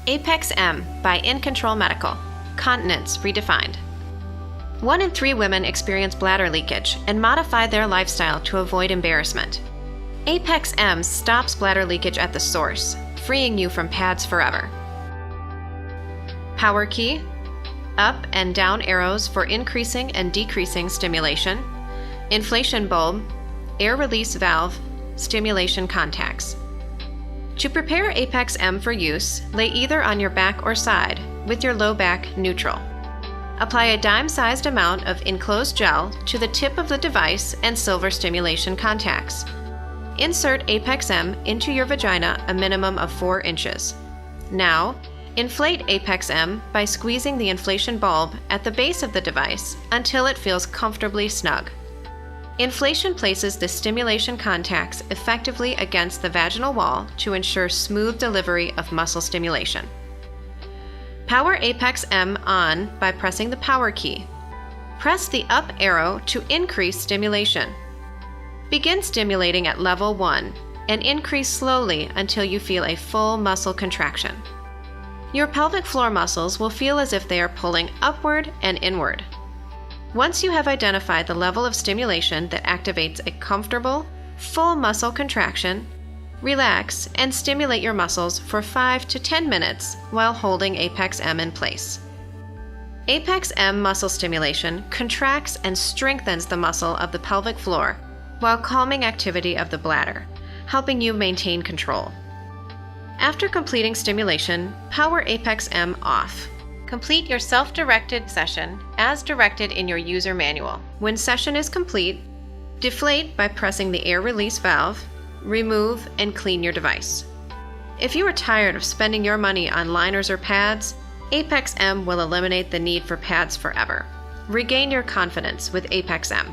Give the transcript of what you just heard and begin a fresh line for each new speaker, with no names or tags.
ApexM by In Control Medical. Continence redefined. 1 in 3 women experience bladder leakage and modify their lifestyle to avoid embarrassment. ApexM stops bladder leakage at the source, freeing you from pads forever. Power key, up and down arrows for increasing and decreasing stimulation, inflation bulb, air release valve, stimulation contacts. To prepare ApexM for use, lay either on your back or side, with your low back neutral. Apply a dime-sized amount of enclosed gel to the tip of the device and silver stimulation contacts. Insert ApexM into your vagina a minimum of 4 inches. Now, inflate ApexM by squeezing the inflation bulb at the base of the device until it feels comfortably snug. Inflation places the stimulation contacts effectively against the vaginal wall to ensure smooth delivery of muscle stimulation. Power ApexM on by pressing the power key. Press the up arrow to increase stimulation. Begin stimulating at level 1 and increase slowly until you feel a full muscle contraction. Your pelvic floor muscles will feel as if they are pulling upward and inward. Once you have identified the level of stimulation that activates a comfortable, full muscle contraction, relax and stimulate your muscles for 5 to 10 minutes while holding ApexM in place. ApexM muscle stimulation contracts and strengthens the muscle of the pelvic floor while calming activity of the bladder, helping you maintain control. After completing stimulation, power ApexM off. Complete your self-directed session as directed in your user manual. When session is complete, deflate by pressing the air release valve, remove and clean your device. If you are tired of spending your money on liners or pads, ApexM will eliminate the need for pads forever. Regain your confidence with ApexM.